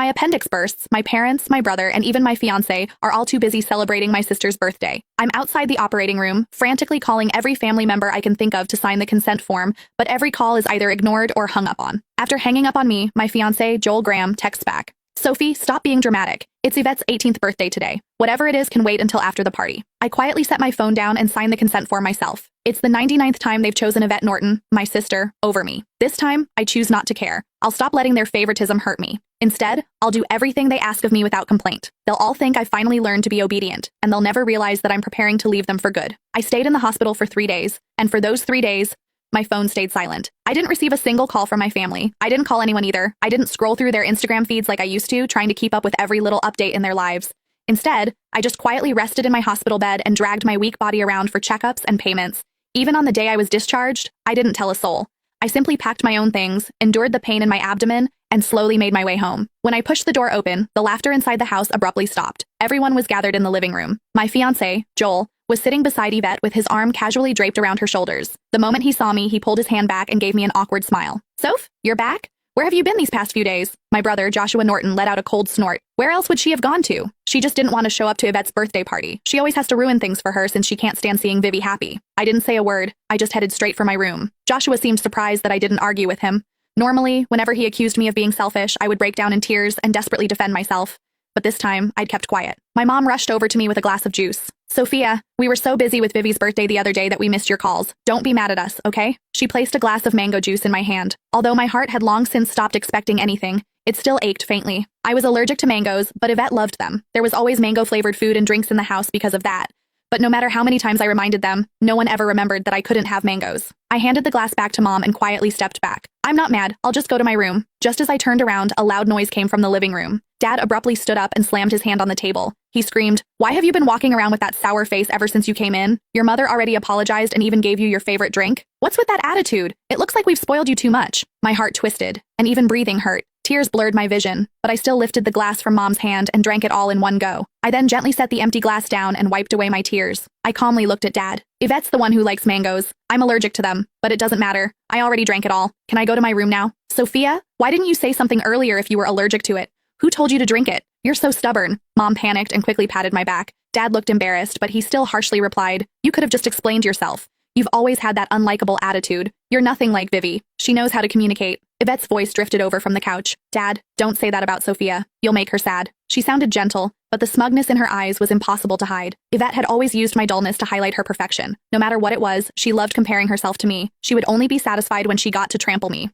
my appendix bursts, my parents, my brother, and even my fiancé are all too busy celebrating my sister's birthday. I'm outside the operating room, frantically calling every family member I can think of to sign the consent form, but every call is either ignored or hung up on. After hanging up on me, my fiancé, Joel Graham, texts back. Sophie, stop being dramatic. It's Yvette's 18th birthday today. Whatever it is can wait until after the party. I quietly set my phone down and sign the consent form myself. It's the 99th time they've chosen Yvette Norton, my sister, over me. This time, I choose not to care. I'll stop letting their favoritism hurt me. Instead, I'll do everything they ask of me without complaint. They'll all think I finally learned to be obedient, and they'll never realize that I'm preparing to leave them for good. I stayed in the hospital for 3 days, and for those 3 days, my phone stayed silent. I didn't receive a single call from my family. I didn't call anyone either. I didn't scroll through their Instagram feeds like I used to, trying to keep up with every little update in their lives. Instead, I just quietly rested in my hospital bed and dragged my weak body around for checkups and payments. Even on the day I was discharged, I didn't tell a soul. I simply packed my own things, endured the pain in my abdomen, and slowly made my way home. When I pushed the door open, the laughter inside the house abruptly stopped. Everyone was gathered in the living room. My fiancé, Joel, was sitting beside Yvette with his arm casually draped around her shoulders. The moment he saw me, he pulled his hand back and gave me an awkward smile. Soph, you're back? Where have you been these past few days? My brother, Joshua Norton, let out a cold snort. Where else would she have gone to? She just didn't want to show up to Yvette's birthday party. She always has to ruin things for her since she can't stand seeing Vivi happy. I didn't say a word. I just headed straight for my room. Joshua seemed surprised that I didn't argue with him. Normally, whenever he accused me of being selfish, I would break down in tears and desperately defend myself. But this time, I'd kept quiet. My mom rushed over to me with a glass of juice. Sophia, we were so busy with Vivi's birthday the other day that we missed your calls. Don't be mad at us, okay? She placed a glass of mango juice in my hand. Although my heart had long since stopped expecting anything, it still ached faintly. I was allergic to mangoes, but Yvette loved them. There was always mango-flavored food and drinks in the house because of that. But no matter how many times I reminded them, no one ever remembered that I couldn't have mangoes. I handed the glass back to Mom and quietly stepped back. I'm not mad, I'll just go to my room. Just as I turned around, a loud noise came from the living room. Dad abruptly stood up and slammed his hand on the table. He screamed, "Why have you been walking around with that sour face ever since you came in? Your mother already apologized and even gave you your favorite drink? What's with that attitude? It looks like we've spoiled you too much." My heart twisted, and even breathing hurt. Tears blurred my vision, but I still lifted the glass from Mom's hand and drank it all in one go. I then gently set the empty glass down and wiped away my tears. I calmly looked at Dad. Yvette's the one who likes mangoes. I'm allergic to them, but it doesn't matter. I already drank it all. Can I go to my room now? Sophia, why didn't you say something earlier if you were allergic to it? Who told you to drink it? You're so stubborn. Mom panicked and quickly patted my back. Dad looked embarrassed, but he still harshly replied, "You could have just explained yourself. You've always had that unlikable attitude. You're nothing like Vivi. She knows how to communicate." Yvette's voice drifted over from the couch. "Dad, don't say that about Sophia. You'll make her sad." She sounded gentle, but the smugness in her eyes was impossible to hide. Yvette had always used my dullness to highlight her perfection. No matter what it was, she loved comparing herself to me. She would only be satisfied when she got to trample me.